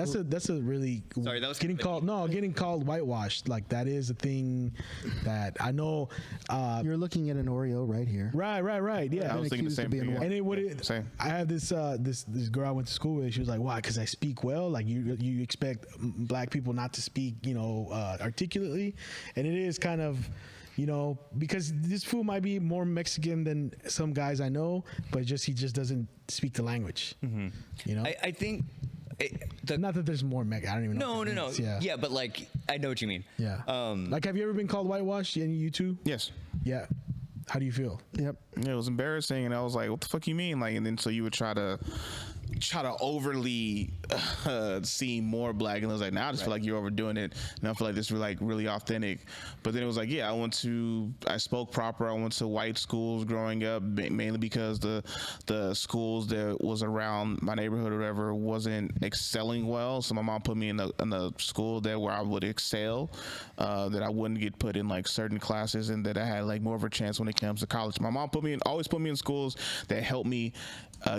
That's a really Sorry, that was getting called whitewashed. Like that is a thing that I know. You're looking at an Oreo right here. Right. Yeah, I was thinking the same thing. And Same. I have this girl I went to school with. She was like, "Why? Because I speak well. Like you expect black people not to speak, articulately, and it is kind of." Because this fool might be more Mexican than some guys I know, but he just doesn't speak the language. Mm-hmm. I think. Not that there's more Mexican. I don't even know. No. Yeah, but like I know what you mean. Yeah. Like, have you ever been called whitewashed? And you too? Yes. Yeah. How do you feel? Yep. Yeah, it was embarrassing, and I was like, "What the fuck you mean?" Like, and then so you would try to overly seem more black, and I was like, "Now I just feel like you're overdoing it, and I feel like this is like really authentic." But then it was like, "Yeah, I spoke proper. I went to white schools growing up, mainly because the schools that was around my neighborhood or whatever wasn't excelling well. So my mom put me in a school where I would excel, that I wouldn't get put in like certain classes, and that I had like more of a chance when it comes to college. My mom always put me in schools that helped me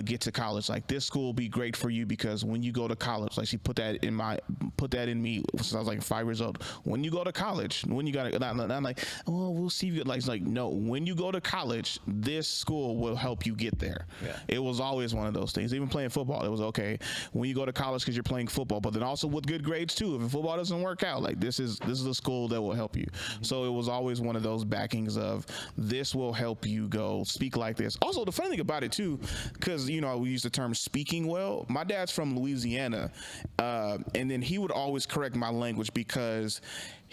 get to college. Like, this school will be great for you because when you go to college, like she put that in me since I was like 5 years old. When you go to college, when you got I'm like, oh, we'll see you. Like, it's like, no, when you go to college, this school will help you get there. Yeah. It was always one of those things. Even playing football, it was okay when you go to college because you're playing football, but then also with good grades too. If football doesn't work out, like this is a school that will help you. Mm-hmm. So it was always one of those backings of this will help you go speak like this. Also, the funny thing about it too, because we use the term speaking well. My dad's from Louisiana, and then he would always correct my language because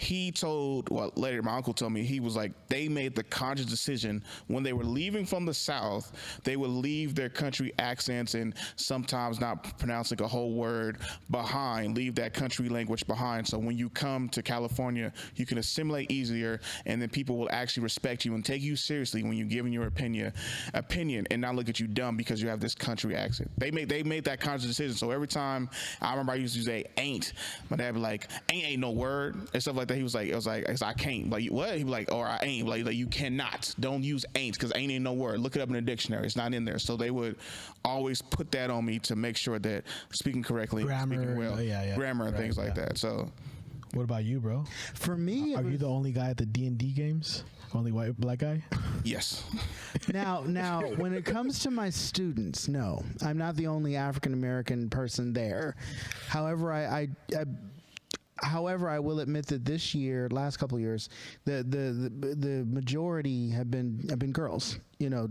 later my uncle told me, he was like, they made the conscious decision when they were leaving from the South, they would leave their country accents and sometimes not pronouncing a whole word behind, leave that country language behind. So when you come to California, you can assimilate easier, and then people will actually respect you and take you seriously when you're giving your opinion and not look at you dumb because you have this country accent. They made that conscious decision. So every time, I remember I used to say ain't, my dad would be like, ain't no word and stuff like that. He was like, I can't. Like, what? He'd be like, or I ain't. Like you cannot. Don't use ain't, because ain't no word. Look it up in the dictionary. It's not in there. So they would always put that on me to make sure that speaking correctly, speaking well, grammar and things like that. So, what about you, bro? For me, are you the only guy at the D&D games? Only black guy? Yes. Now, when it comes to my students, no, I'm not the only African American person there. However, However, I will admit that this year, last couple of years, the majority have been girls,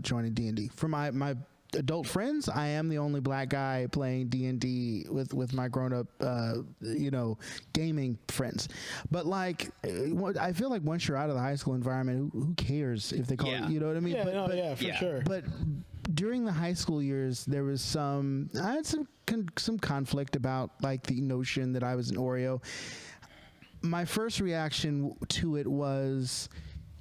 joining D&D. For my adult friends, I am the only black guy playing D&D with my grown-up, gaming friends. But like, I feel like once you're out of the high school environment, who cares if they call it? You know what I mean? Yeah, for sure. But during the high school years, I had some conflict about like the notion that I was an Oreo. My first reaction to it was,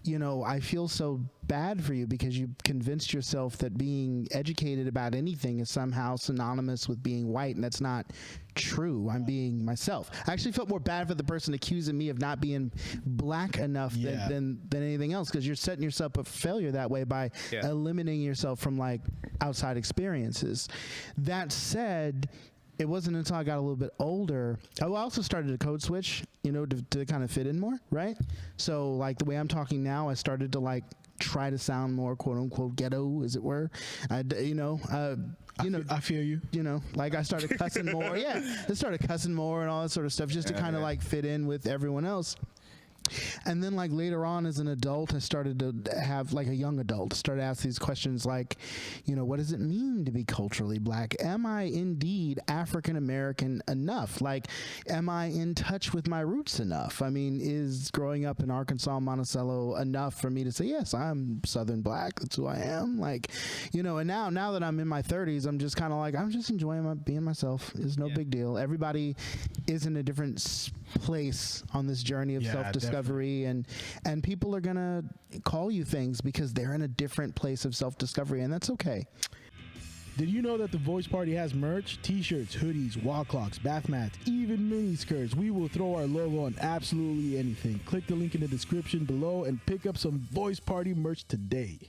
I feel so bad for you because you convinced yourself that being educated about anything is somehow synonymous with being white, and that's not true. I'm being myself. I actually felt more bad for the person accusing me of not being black enough than anything else, because you're setting yourself up for failure that way by eliminating yourself from like outside experiences. That said, it wasn't until I got a little bit older. I also started to code switch, to kind of fit in more, right? So like the way I'm talking now, I started to like try to sound more quote unquote ghetto, as it were. I feel you. Like I started cussing more. I started cussing more and all that sort of stuff just to kind of like fit in with everyone else. And then like later on as an adult, I started to have, like a young adult, started to ask these questions like, what does it mean to be culturally black? Am I indeed African American enough? Like, am I in touch with my roots enough? I mean, is growing up in Arkansas, Monticello enough for me to say, yes, I'm Southern black. That's who I am. Like, and now that I'm in my 30s, I'm just kind of like, I'm just enjoying being myself. It's no big deal. Everybody is in a different place on this journey of self-discovery, and people are gonna call you things because they're in a different place of self-discovery, and that's okay. Did you know that the Voice Party has merch? T-shirts, hoodies, wall clocks, bath mats, even mini skirts. We will throw our logo on absolutely anything. Click the link in the description below and pick up some Voice Party merch today.